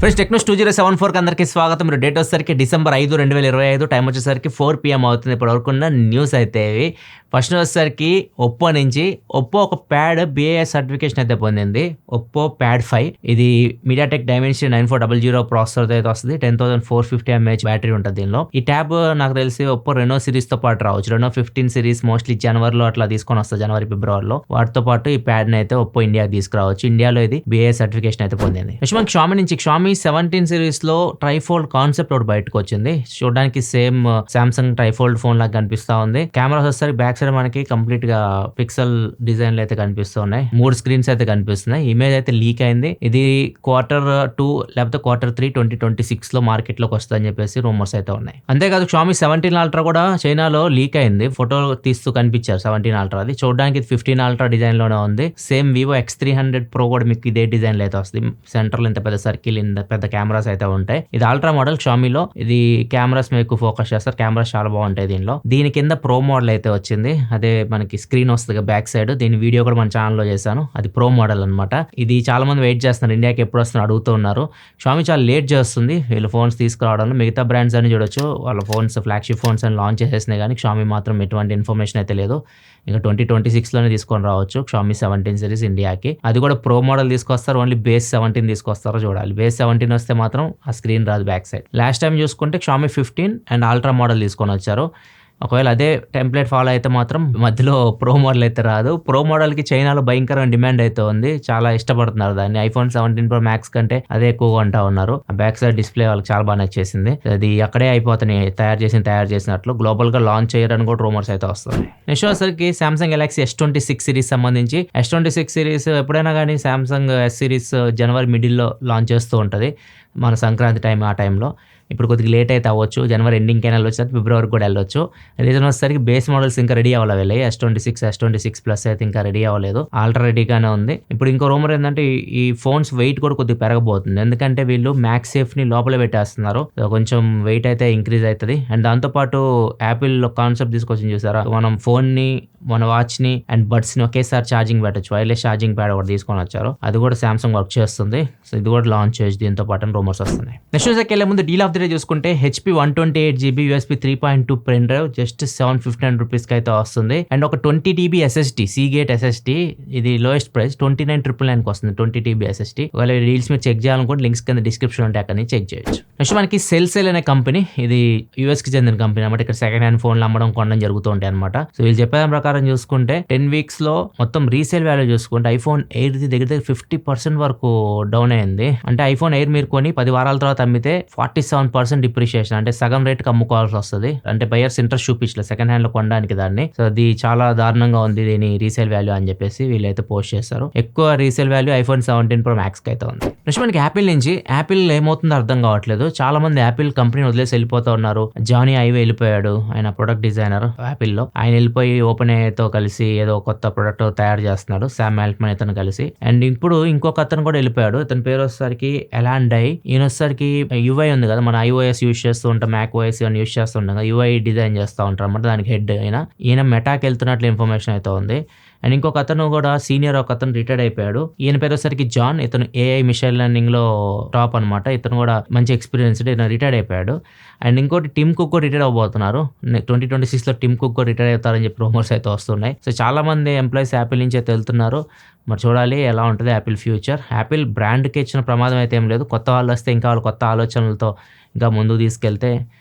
Friends Technos 2074 అందరికీ స్వాగతం. మీరు డేట్ వచ్చేసరికి December 5, 2025, టైం వచ్చేసరికి 4 PM అవుతుంది. ఇప్పటి వరకు ఉన్న న్యూస్ అయితే ఇవి. ఫస్ట్ వచ్చేసరికి ఒప్పో నుంచి ఒప్పో ఒక ప్యాడ్ BIS సర్టిఫికేషన్ అయితే పొందింది. ఒప్పో ప్యాడ్ 5 ఇది మీడియాటెక్ డైమెన్సిటీ 9400 ప్రాసెసర్ అయితే వస్తుంది. 10450 mAh బ్యాటరీ ఉంటుంది దీనిలో. ఈ ట్యాబ్ నాకు తెలిసి ఒప్పో రెనో సిరీస్ తో పాటు రావచ్చు. రెనో 15 సిరీస్ మోస్ట్లీ జనవరిలో అట్లా తీసుకొని వస్తుంది, జనవరి ఫిబ్రవరిలో. వాటితో పాటు ఈ ప్యాడ్ ని అయితే ఒప్పో ఇండియాకి తీసుకురావచ్చు. ఇండియాలో ఇది BIS సర్టిఫికేషన్ అయితే పొందింది. నెక్స్ట్ మనకి షామీ నుంచి షామీ 17 సిరీస్ లో ట్రైఫోల్డ్ కాన్సెప్ట్ ఒకటి బయటకు వచ్చింది. చూడడానికి సేమ్ సామ్సంగ్ ట్రైఫోల్డ్ ఫోన్ లాగా కనిపిస్తా ఉంది. కెమెరాస్ వచ్చేసరికి బ్యాక్ సైడ్ మనకి కంప్లీట్ గా పిక్సెల్ డిజైన్లు అయితే కనిపిస్తున్నాయి. 3 స్క్రీన్స్ అయితే కనిపిస్తున్నాయి. ఇమేజ్ అయితే లీక్ అయింది. ఇది Q2 లేకపోతే Q3 2026 లో మార్కెట్ లోకి వస్తుందని చెప్పేసి రూమర్స్ అయితే ఉన్నాయి. అంతేకాదు షామీ 17 అల్ట్రా కూడా చైనాలో లీక్ అయింది. ఫోటో తీస్తూ కనిపించారు 17 అల్ట్రా. అది చూడడానికి 15 అల్ట్రా డిజైన్ లోనే ఉంది. సేమ్ వివో X300 Pro కూడా మీకు ఇదే డిజైన్ లో అయితే వస్తుంది. సెంటర్ లో ఇంత పెద్ద సర్కిల్, ఇంత పెద్ద కెమెరాస్ అయితే ఉంటాయి. ఇది అల్ట్రా మోడల్ షామీలో. ఇది కెమెరాస్ మీద ఎక్కువ ఫోకస్ చేస్తారు. కెమెరాస్ చాలా బాగుంటాయి దీనిలో. దీని కింద ప్రో మోడల్ అయితే వచ్చింది. అదే మనకి స్క్రీన్ వస్తుంది బ్యాక్ సైడ్. దీని వీడియో కూడా మన ఛానల్లో చేశాను. అది ప్రో మోడల్ అనమాట. ఇది చాలా మంది వెయిట్ చేస్తున్నారు, ఇండియాకి ఎప్పుడు వస్తున్నారు అడుగుతూ ఉన్నారు. షామీ చాలా లేట్ చేస్తుంది వీళ్ళు ఫోన్స్ తీసుకురావడంలో. మిగతా బ్రాండ్స్ అని చూడొచ్చు, వాళ్ళ ఫోన్స్ ఫ్లాగ్షిప్ ఫోన్స్ అని లాంచ్ చేసేసినాయి, కానీ షామీ మాత్రం ఎటువంటి ఇన్ఫర్మేషన్ అయితే లేదు. ఇంకా 2026 లోనే తీసుకొని రావచ్చు షామీ 17 సిరీస్ ఇండియాకి. అది కూడా ప్రో మోడల్ తీసుకొస్తారు, ఓన్లీ బేస్ 17 తీసుకొస్తారో చూడాలి. బేస్ 17 వస్తే మాత్రం ఆ స్క్రీన్ రాదు బ్యాక్ సైడ్. లాస్ట్ టైం చూసుకుంటే షామీ 15 అండ్ అల్ట్రా మోడల్ తీసుకొని వచ్చారు. ఒకవేళ అదే టెంప్లెట్ ఫాలో అయితే మాత్రం మధ్యలో ప్రో మోడల్ అయితే రాదు. ప్రో మోడల్కి చైనాలో భయంకరమైన డిమాండ్ అయితే ఉంది, చాలా ఇష్టపడుతున్నారు దాన్ని. iPhone 17 Pro Max కంటే అదే ఎక్కువగా ఉంటా ఉన్నారు. ఆ బ్యాక్ సైడ్ డిస్ప్లే వాళ్ళకి చాలా బాగా నచ్చేసింది. అది అక్కడే అయిపోతున్నాయి, తయారు చేసినట్లు. గ్లోబల్ గా లాంచ్ చేయడానికి కూడా రూమర్స్ అయితే వస్తుంది. నెక్స్ట్ వచ్చేసరికి Samsung Galaxy S26 సిరీస్ సంబంధించి. S26 సిరీస్ ఎప్పుడైనా కానీ Samsung S సిరీస్ జనవరి మిడిల్ లో లాంచ్ చేస్తూ ఉంటుంది, మన సంక్రాంతి టైం ఆ టైంలో. ఇప్పుడు కొద్దిగా లేట్ అయితే అవ్వచ్చు, జనవరి ఎండింగ్ కైనా వెళ్ళొచ్చు, ఫిబ్రవరికి కూడా వెళ్ళొచ్చు. రీజన్ వచ్చేసరికి బేస్ మోడల్స్ ఇంకా రెడీ అవ్వాలి వెళ్ళి. S26 Plus అయితే ఇంకా రెడీ అవ్వలేదు, ఆల్ట్రా రెడీగానే ఉంది. ఇప్పుడు ఇంకో రూమర్ ఏంటంటే ఈ ఫోన్స్ వెయిట్ కూడా కొద్దిగా పెరగబోతుంది, ఎందుకంటే వీళ్ళు మ్యాక్స్ సేఫ్ ని లోపల పెట్టేస్తున్నారు. కొంచెం వెయిట్ అయితే ఇంక్రీజ్ అవుతుంది. అండ్ దాంతోపాటు యాపిల్ కాన్సెప్ట్ తీసుకొచ్చింది చూసారా, మనం ఫోన్ ని, మన వాచ్ ని అండ్ బడ్స్ ని ఒకేసారి ఛార్జింగ్ పెట్టచ్చు. వైర్లెస్ ఛార్జింగ్ ప్యాడ్ ఒకటి తీసుకొని వచ్చారు, అది కూడా సామ్సంగ్ వర్క్ చేస్తుంది. సో ఇది కూడా లాంచ్ చేసి దీంతో పాటు రూమర్స్ వస్తున్నాయి. నెక్స్ట్ వెళ్ళే ముందు డీల్ ఆఫ్ ది డే చూసుకుంటే HP 128GB USB 3.2 pen drive just 759 rupees కి అయితే వస్తుంది. అండ్ ఒక 20TB SSD Seagate SSD, ఇది లోయెస్ట్ ప్రైస్ 29,999 కి వస్తుంది. 20TB SSD. ఒకవేళ డీల్స్ మీరు చెక్ చేయాలనుకుంటే లింక్స్ కింద డిస్క్రిప్షన్ ఉంటాయి, అక్కడ నుంచి చెక్ చేయొచ్చు. నెక్స్ట్ మనకి సెల్ అనే కంపెనీ, ఇది US కి చెందిన కంపెనీ అనమాట. ఇక్కడ సెకండ్ హ్యాండ్ ఫోన్లు అమ్మడం, కొనడం జరుగుతూ ఉంటాయి అనమాట. సో వీళ్ళు చెప్పేదాని ప్రకారం చూసుకుంటే 10 weeks లో మొత్తం రీసేల్ వాల్యూ చూసుకుంటే iPhone Air దగ్గర 50% వరకు డౌన్ అయింది. అంటే iPhone Air మీరు కొని 10 వారాల తర్వాత అమ్మితే 47% డిప్రిషియేషన్, అంటే సగం రేట్కి అమ్ముకోవాల్సి వస్తుంది. అంటే బయర్స్ ఇంట్రెస్ట్ చూపించలేదు సెకండ్ హ్యాండ్ లో కొనడానికి దాన్ని. సో అది చాలా దారుణంగా ఉంది దీని రీసేల్ వాల్యూ అని చెప్పేసి వీళ్ళైతే పోస్ట్ చేస్తారు. ఎక్కువ resale value iPhone 17 Pro Max కి అయితే ఉంది. నెక్స్ట్ మనకి యాపిల్ నుంచి. యాపిల్ ఏమవుతుందో అర్థం కావట్లేదు. చాలా మంది యాపిల్ కంపెనీ వదిలేసి వెళ్ళిపోతా ఉన్నారు. జానీ ఐవే వెళ్ళిపోయాడు, ఆయన ప్రొడక్ట్ డిజైనర్ యాపిల్ లో. ఆయన వెళ్ళిపోయి ఓపెన్ తో కలిసి ఏదో కొత్త ప్రొడక్ట్ తయారు చేస్తున్నాడు, శామ్ ఆల్ట్మన్ ఇతను కలిసి. అండ్ ఇప్పుడు ఇంకొక అతను కూడా వెళ్ళిపోయాడు. ఇతని పేరు వచ్చేసరికి ఎలాన్ డై. ఈయన వచ్చేసరికి UI ఉంది కదా, మన iOS యూజ్ చేస్తూ ఉంటాం, MacOS అని యూజ్ చేస్తూ ఉంటాం కదా, UI డిజైన్ చేస్తూ ఉంటారు అన్నమాట, దానికి హెడ్ ఈయన మెటాకి వెళ్తున్నట్లు ఇన్ఫర్మేషన్ అయితే ఉంది. అండ్ ఇంకొక అతను కూడా సీనియర్ ఒక అతను రిటైర్డ్ అయిపోయాడు. ఈయన పేరు వచ్చేసరికి జాన్. ఇతను AI మిషన్ లెర్నింగ్ లో టాప్ అనమాట. ఇతను కూడా మంచి ఎక్స్పీరియన్స్డ్, ఇతను రిటైర్డ్ అయిపోయాడు. అండ్ ఇంకోటి టిమ్ కుక్ కూడా రిటైర్ అవబోతున్నారు 2026 లో. టిమ్ కుక్ కూడా రిటైర్ అవుతారని చెప్పి రూమర్స్ అయితే వస్తున్నాయి. సో చాలా మంది ఎంప్లాయీస్ యాపిల్ నుంచి అయితే వెళ్తున్నారు. మరి చూడాలి ఎలా ఉంటుంది యాపిల్ ఫ్యూచర్. యాపిల్ బ్రాండ్కి ఇచ్చిన ప్రమాదం అయితే ఏం లేదు. కొత్త వాళ్ళు వస్తే ఇంకా వాళ్ళు కొత్త ఆలోచనలతో ఇంకా ముందుకు తీసుకెళ్తే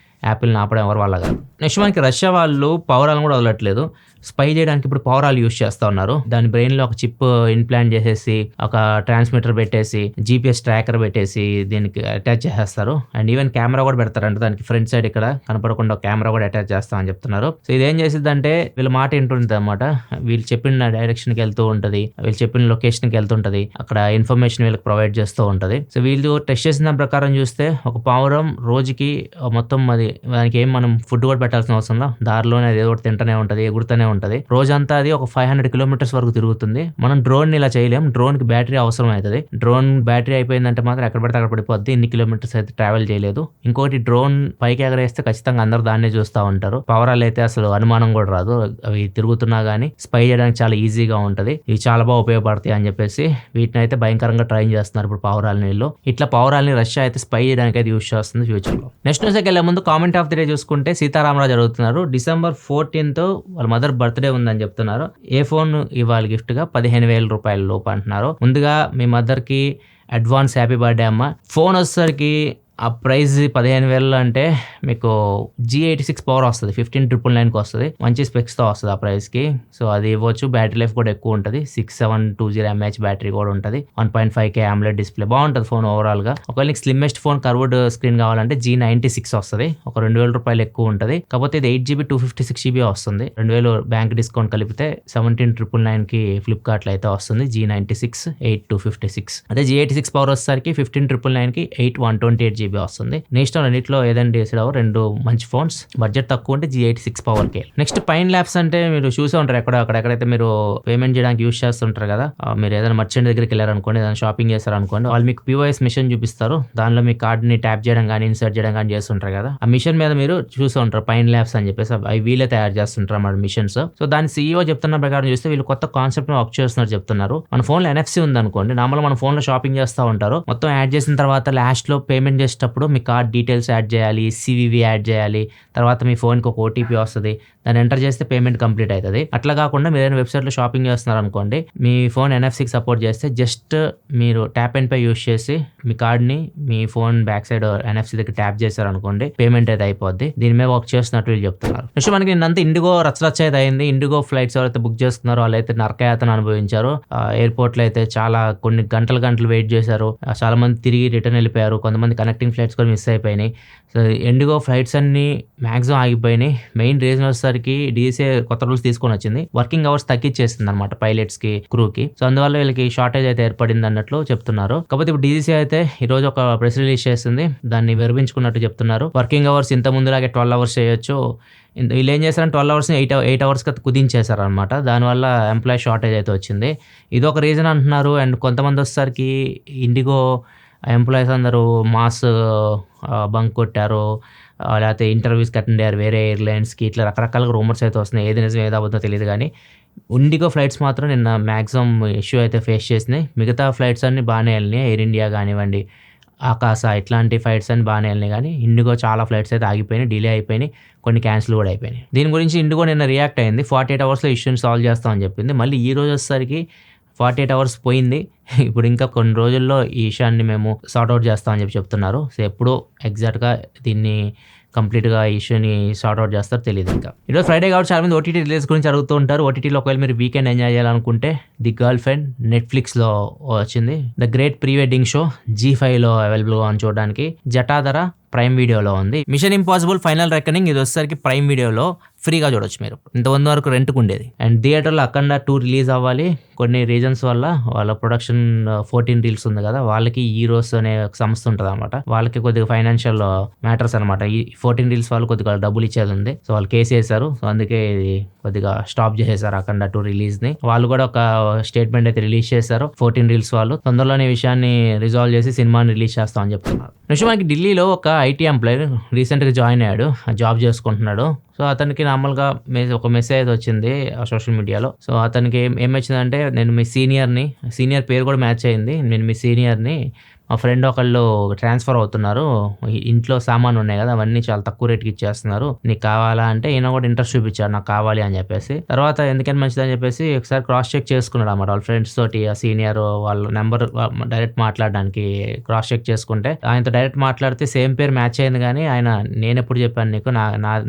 యాపిల్ని ఆపడం ఎవరి వల్ల కాదు. నెక్స్ట్ మనకి రష్యా వాళ్ళు పవరాలను కూడా వదలట్లేదు. స్పై చేయడానికి ఇప్పుడు పవరాలు యూజ్ చేస్తూ ఉన్నారు. దాని బ్రెయిన్ లో ఒక చిప్ ఇన్ప్లాంట్ చేసేసి, ఒక ట్రాన్స్మిటర్ పెట్టేసి, GPS ట్రాకర్ పెట్టేసి దీనికి అటాచ్ చేసేస్తారు. అండ్ ఈవెన్ కెమెరా కూడా పెడతారు, అంటే దానికి ఫ్రంట్ సైడ్ ఇక్కడ కనపడకుండా కెమెరా కూడా అటాచ్ చేస్తామని చెప్తున్నారు. సో ఇదేం చేసిద్దంటే వీళ్ళ మాట వింటుంది అనమాట. వీళ్ళు చెప్పిన డైరెక్షన్కి వెళ్తూ ఉంటుంది, వీళ్ళు చెప్పిన లొకేషన్కి వెళ్తుంటది, అక్కడ ఇన్ఫర్మేషన్ వీళ్ళకి ప్రొవైడ్ చేస్తూ ఉంటది. సో వీళ్ళు టెస్ట్ చేసిన దాని ప్రకారం చూస్తే ఒక పావురం రోజుకి మొత్తం అది దానికి ఏం మనం ఫుడ్ కూడా పెట్టాల్సిన అవసరం లేదు. దారిలోనే అది ఏదో ఒకటి తింటూనే ఉంటుంది, ఎగురుతూనే ఉంటుంది. రోజంతా అది ఒక 500 కిలోమీటర్స్ వరకు తిరుగుతుంది. మనం డ్రోన్ ఇలా చేయలేం. డ్రోన్ కి బ్యాటరీ అవసరం అవుతుంది. డ్రోన్ బ్యాటరీ అయిపోయిందంటే మాత్రం ఎక్కడ పడితే అక్కడ పడిపోద్ది. ఇన్ని కిలోమీటర్స్ అయితే ట్రావెల్ చేయలేదు. ఇంకోటి డ్రోన్ పైకి ఎగరేస్తే ఖచ్చితంగా అందరూ దాన్నే చూస్తూ ఉంటారు. పవరాలు అయితే అసలు అనుమానం కూడా రాదు. అవి తిరుగుతున్నా గానీ స్పై చేయడానికి చాలా ఈజీగా ఉంటది. ఇవి చాలా బాగా ఉపయోగపడతాయి అని చెప్పేసి వీటిని అయితే భయంకరంగా ట్రైన్ చేస్తున్నారు ఇప్పుడు పావురాలని వీళ్ళు. ఇట్లా పావురాలని రష్యా అయితే స్పై చేయడానికి అయితే యూజ్ చేస్తుంది ఫ్యూచర్ లో. నెక్స్ట్ న్యూస్ వెళ్లే ముందు కామెంట్ ఆఫ్ ది డే చూసుకుంటే సీతారామరాజు అడుగుతున్నారు. డిసెంబర్ 14th వాళ్ళ మదర్ బర్త్డే ఉందని చెప్తున్నారు. ఏ ఫోన్ ఇవ్వాలి గిఫ్ట్ గా? 15,000 రూపాయల లోపు అంటున్నారు. ముందుగా మీ మదర్ కి అడ్వాన్స్ హ్యాపీ బర్త్డే అమ్మ. ఫోన్ వచ్చేసరికి ఆ ప్రైస్ 15,000 అంటే మీకు G86 పవర్ వస్తుంది. 15,999కి వస్తుంది. మంచి స్పెక్స్తో వస్తుంది ఆ ప్రైస్కి. సో అది ఇవ్వచ్చు. బ్యాటరీ లైఫ్ కూడా ఎక్కువ ఉంటుంది. 6720 mAh బ్యాటరీ కూడా ఉంటుంది. 1.5K AMOLED డిస్ప్లే బాగుంటుంది ఫోన్ ఓవరాల్గా. ఒకవేళ నీకు స్లిమ్మెస్ట్ ఫోన్ కర్వ్డ్ స్క్రీన్ కావాలంటే G96 వస్తుంది. ఒక 2,000 రూపాయలు ఎక్కువ ఉంటుంది. కాకపోతే ఇది 8GB 256GB వస్తుంది. 2,000 బ్యాంక్ డిస్కౌంట్ కలిపితే 17,999కి ఫ్లిప్కార్ట్లో అయితే వస్తుంది. G96 8,256. అదే G86 పవర్ వచ్చేసరికి 15,999కి 8,128GB వస్తుంది. నెక్స్ట్ రెండిట్లో ఏదైనా డిసైడ్ అవ్వ. రెండు మంచి ఫోన్స్. బడ్జెట్ తక్కువ ఉంటే G86 power k. Next pine labs అంటే మీరు చూసే ఉంటారు అక్కడెక్కడైతే మీరు పేమెంట్ చేయడానికి యూస్ చేస్తుంటారు కదా. మీరు ఏదైనా మర్చెంట్ దగ్గరికి వెళ్ళారనుకోండి, ఏదైనా షాపింగ్ చేస్తారనుకోండి, వాళ్ళు మీకు POS మిషన్ చూపిస్తారు. దానిలో మీ కార్డ్ని ట్యాప్ చేయడం కానీ ఇన్సర్ట్ చేయడం కానీ చేస్తుంటారు కదా. ఆ మిషన్ మీద మీరు చూసే ఉంటారు పైన్ ల్యాబ్స్ అని చెప్పేసి. అవి వీళ్ళే తయారు చేస్తుంటారు అన్నమాట మిషన్స్. సో దాని CEO చెప్తున్న ప్రకారం చూస్తే వీళ్ళు కొత్త కాన్సెప్ట్ వర్క్ చేస్తున్నారు చెప్తున్నారు. మన ఫోన్లో NFC ఉంది అనుకోండి, నార్మల్ మన ఫోన్లో షాపింగ్ చేస్తూ ఉంటారు. మొత్తం యాడ్ చేసిన తర్వాత లాస్ట్ లో పేమెంట్ చేసేటప్పుడు మీ కార్డ్ డీటెయిల్స్ యాడ్ చేయాలి, CVV యాడ్ చేయాలి. తర్వాత మీ ఫోన్కి ఒక OTP వస్తుంది. దాన్ని ఎంటర్ చేస్తే పేమెంట్ కంప్లీట్ అవుతుంది. అట్లా కాకుండా మీరు ఏదైనా వెబ్సైట్లో షాపింగ్ చేస్తున్నారు అనుకోండి, మీ ఫోన్ NFC సపోర్ట్ చేస్తే జస్ట్ మీరు ట్యాప్ అండ్ పే యూస్ చేసి మీ కార్డ్ని మీ ఫోన్ బ్యాక్ సైడ్ NFC దగ్గర ట్యాప్ చేశారు అనుకోండి, పేమెంట్ అయితే అయిపోద్ది. దీని మీద వర్క్ చేస్తున్నట్టు వీళ్ళు చెప్తున్నారు. నెక్స్ట్ మనకి నిన్నంతా ఇండిగో రచ్చరచ్చ అయితే అయింది. ఇండిగో ఫ్లైట్స్ ఎవరైతే బుక్ చేస్తున్నారో వాళ్ళైతే నరకయాతన అనుభవించారు. ఎయిర్పోర్ట్లో అయితే చాలా కొన్ని గంటలు వెయిట్ చేశారు. చాలా మంది తిరిగి రిటర్న్ వెళ్ళిపోయారు. కొంతమంది కనెక్టింగ్ ఫ్లైట్స్ కూడా మిస్ అయిపోయినాయి. సో ఇండిగో ఫ్లైట్స్ అన్ని మ్యాక్సిమం ఆగిపోయినాయి. మెయిన్ రీజన్ వచ్చేసరికి DCA కొత్త రూల్స్ తీసుకొని వచ్చింది. వర్కింగ్ అవర్స్ తగ్గించేసింది అనమాట పైలట్స్ కి, క్రూకి. సో అందువల్ల వీళ్ళకి షార్టేజ్ అయితే ఏర్పడింది అన్నట్లు చెప్తున్నారు. కాకపోతే ఇప్పుడు DCA అయితే ఈ రోజు ఒక ప్రెస్ రిలీజ్ చేసింది. దాన్ని విరమించుకున్నట్టు చెప్తున్నారు. వర్కింగ్ అవర్స్ ఇంత ముందులాగే 12 hours చేయొచ్చు. వీళ్ళు ఏం చేశారంటే 12 hours 8 hours కుదించేశారు అనమాట. దానివల్ల ఎంప్లాయీ షార్టేజ్ అయితే వచ్చింది. ఇది ఒక రీజన్ అంటున్నారు. అండ్ కొంతమంది వచ్చేసరికి ఇండిగో ఎంప్లాయీస్ అందరూ మాస్ బంక్ కొట్టారు, లేకపోతే ఇంటర్వ్యూస్కి అటెండ్ అయ్యారు వేరే ఎయిర్లైన్స్కి. ఇట్లా రకరకాలుగా రూమర్స్ అయితే వస్తున్నాయి. ఏది నిజం ఏది అబద్ధం తెలియదు కానీ ఇండిగో ఫ్లైట్స్ మాత్రం నిన్న మ్యాక్సిమం ఇష్యూ అయితే ఫేస్ చేసినాయి. మిగతా ఫ్లైట్స్ అన్ని బాగానే వెళ్ళినాయి. ఎయిర్ ఇండియా కానివ్వండి, ఆకాశ, ఇట్లాంటి ఫ్లైట్స్ అన్ని బాగానే వెళ్ళినాయి. కానీ ఇండిగో చాలా ఫ్లైట్స్ అయితే ఆగిపోయినాయి, డిలే అయిపోయినాయి, కొన్ని క్యాన్సిల్ కూడా అయిపోయినాయి. దీని గురించి ఇండిగో నిన్న రియాక్ట్ అయింది. 48 hours ఇష్యూని సాల్వ్ చేస్తామని చెప్పింది. మళ్ళీ ఈ రోజు వచ్చేసరికి 48 hours పోయింది. ఇప్పుడు ఇంకా కొన్ని రోజుల్లో ఈ విషయాన్ని మేము సార్ట్అవుట్ చేస్తామని చెప్తున్నారు. సో ఎప్పుడో ఎగ్జాక్ట్గా దీన్ని కంప్లీట్గా ఇష్యూని సార్ట్అవుట్ చేస్తారో తెలియదు. ఇంకా ఈరోజు ఫ్రైడే కాబట్టి చాలా మంది OTT రిలీజ్ గురించి అడుగుతూ ఉంటారు. OTTలో ఒకవేళ మీరు వీకెండ్ ఎంజాయ్ చేయాలనుకుంటే ది గర్ల్ ఫ్రెండ్ నెట్ఫ్లిక్స్లో వచ్చింది. The great pre wedding show G5లో అవైలబుల్గా ఉంది చూడడానికి. జటాధర ప్రైమ్ వీడియోలో ఉంది. మిషన్ ఇంపాసిబుల్ ఫైనల్ రెకనింగ్ ఇది వచ్చేసరికి ప్రైమ్ వీడియోలో ఫ్రీగా చూడొచ్చు మీరు. ఇంతమంది వరకు రెంట్కు ఉండేది. అండ్ థియేటర్లో అఖండ 2 రిలీజ్ అవ్వాలి. కొన్ని రీజన్స్ వల్ల వాళ్ళ ప్రొడక్షన్ 14 రీల్స్ ఉంది కదా, వాళ్ళకి ఈరోస్ అనే సంస్థ ఉంటుంది అనమాట. వాళ్ళకి కొద్దిగా ఫైనాన్షియల్ మ్యాటర్స్ అనమాట. ఈ 14 రీల్స్ వాళ్ళు కొద్దిగా డబ్బులు ఇచ్చేది ఉంది. సో వాళ్ళు కేసు వేశారు. సో అందుకే ఇది కొద్దిగా స్టాప్ చేసేసారు అఖండ 2 రిలీజ్ ని. వాళ్ళు కూడా ఒక స్టేట్మెంట్ అయితే రిలీజ్ చేశారు 14 రీల్స్ వాళ్ళు. తొందరలోనే విషయాన్ని రిజాల్వ్ చేసి సినిమాని రిలీజ్ చేస్తామని చెప్తున్నారు. నెక్స్ట్ మనకి ఢిల్లీలో ఒక IT ఎంప్లాయీ రీసెంట్గా జాయిన్ అయ్యాడు, జాబ్ చేసుకుంటున్నాడు. సో అతనికి నార్మల్గా ఒక మెసేజ్ వచ్చింది సోషల్ మీడియాలో. సో అతనికి ఏం వచ్చిందంటే, నేను మీ సీనియర్ పేరు కూడా మ్యాచ్ అయింది. నేను మీ సీనియర్ని, మా ఫ్రెండ్ ఒకళ్ళు ట్రాన్స్ఫర్ అవుతున్నారు, ఇంట్లో సామాను ఉన్నాయి కదా అవన్నీ చాలా తక్కువ రేట్కి ఇచ్చేస్తున్నారు, నీకు కావాలా అంటే ఈయన కూడా ఇంట్రెస్ట్ చూపించాడు నాకు కావాలి అని చెప్పేసి. తర్వాత ఎందుకని మంచిదని చెప్పేసి ఒకసారి క్రాస్ చెక్ చేసుకున్నాడు అన్నమాట వాళ్ళ ఫ్రెండ్స్ తోటి. ఆ సీనియర్ వాళ్ళ నెంబర్ డైరెక్ట్ మాట్లాడడానికి క్రాస్ చెక్ చేసుకుంటే ఆయనతో డైరెక్ట్ మాట్లాడితే సేమ్ పేరు మ్యాచ్ అయింది. కానీ ఆయన నేను ఎప్పుడు చెప్పాను నీకు,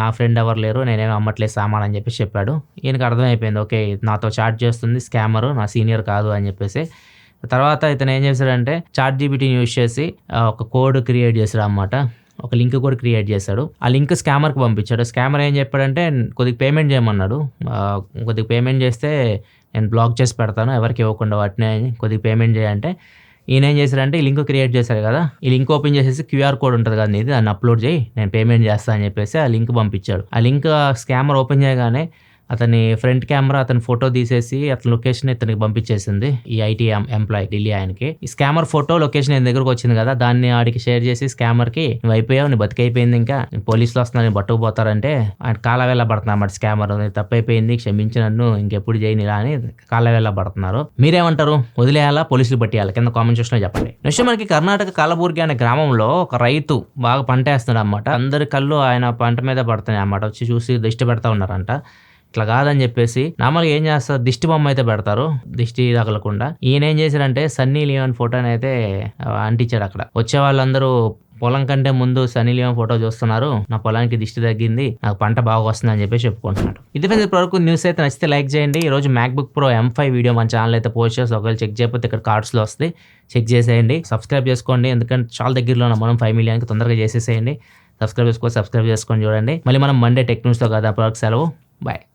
నా ఫ్రెండ్ ఎవరు లేరు, నేనేమి అమ్మట్లేదు సామాన్ అని చెప్పేసి చెప్పాడు. ఈయనకు అర్థమైపోయింది, ఓకే నాతో చాట్ చేస్తుంది స్కామర్, నా సీనియర్ కాదు అని చెప్పేసి. తర్వాత ఇతను ఏం చేశాడంటే ChatGPTని యూజ్ చేసి ఒక కోడ్ క్రియేట్ చేశాడు అన్నమాట. ఒక లింక్ కూడా క్రియేట్ చేశాడు. ఆ లింక్ స్కామర్కి పంపించాడు. స్కామర్ ఏం చెప్పాడంటే కొద్దిగా పేమెంట్ చేయమన్నాడు. కొద్దిగా పేమెంట్ చేస్తే నేను బ్లాక్ చేసి పెడతాను, ఎవరికి ఇవ్వకుండా వాటిని, కొద్దిగా పేమెంట్ చేయంటే ఈయన ఏం చేశారంటే ఈ లింక్ క్రియేట్ చేశారు కదా, ఈ లింక్ ఓపెన్ చేసేసి క్యూఆర్ కోడ్ ఉంటుంది కదా నీది, దాన్ని అప్లోడ్ చేయి, నేను పేమెంట్ చేస్తా అని చెప్పేసి ఆ లింక్ పంపించాడు. ఆ లింక్ స్కామర్ ఓపెన్ చేయగానే అతని ఫ్రంట్ కెమెరా అతని ఫోటో తీసేసి అతని లొకేషన్ ఇతనికి పంపించేసింది ఈ ఐటీ ఎంప్లాయ్ ఢిల్లీ ఆయనకి. ఈ స్కామర్ ఫోటో లొకేషన్ ఆయన దగ్గరకు వచ్చింది కదా, దాన్ని ఆడికి షేర్ చేసి స్కామర్ కి నువ్వు అయిపోయావు, నీ బతికైపోయింది, ఇంకా పోలీసులు వస్తున్నారు పట్టుకుపోతారంటే ఆయన కాళ్ళ వెళ్ళబడుతున్నారు అన్నమాట స్కామర్. తప్పైపోయింది, క్షమించి నన్ను ఇంకెప్పుడు చేయని ఇలా అని కాళ్ళ వెళ్ళబడుతున్నారు. మీరేమంటారు? వదిలేయాలా, పోలీసులు పట్టేయాలి? కింద కామెంట్ సెక్షన్ లో చెప్పండి. నెక్స్ట్ మనకి కర్ణాటక కలబుర్గి అనే గ్రామంలో ఒక రైతు బాగా పంట వేస్తున్నాడు అన్నమాట. అందరి కళ్ళు ఆయన పంట మీద పడుతున్నాయి అన్నమాట. వచ్చి చూసి దిష్టి పెడతా ఉన్నారంట. ఇట్లా కాదని చెప్పేసి నార్మల్గా ఏం చేస్తారు, దిష్టి బొమ్మ అయితే పెడతారు దిష్టి తగలకుండా. ఈయన ఏం చేశారంటే సన్నీ లియోన్ ఫోటోని అయితే అంటించాడు అక్కడ. వచ్చే వాళ్ళందరూ పొలం కంటే ముందు సన్నీ లియోన్ ఫోటో చూస్తున్నారు, నా పొలానికి దిష్టి తగ్గింది, నాకు పంట బాగా వస్తుంది అని చెప్పి చెప్పుకుంటున్నాడు. ఇది ఇప్పటివరకు న్యూస్ అయితే నచ్చితే లైక్ చేయండి. ఈ రోజు మ్యాక్బుక్ ప్రో M5 వీడియో మన ఛానల్ అయితే పోస్ట్ చేసి ఒకవేళ చెక్ చేయకపోతే ఇక్కడ కార్డ్స్లో వస్తాయి, చెక్ చేసేయండి. సబ్స్క్రైబ్ చేసుకోండి, ఎందుకంటే చాలా దగ్గరలో మనం 5 మిలియన్కి తొందరగా చేసేసేయండి. సబ్స్క్రైబ్ చేసుకోండి చూడండి. మళ్ళీ మనం మండే టెక్ న్యూస్లో కదా, అప్పటివరకు సెలవు, బాయ్.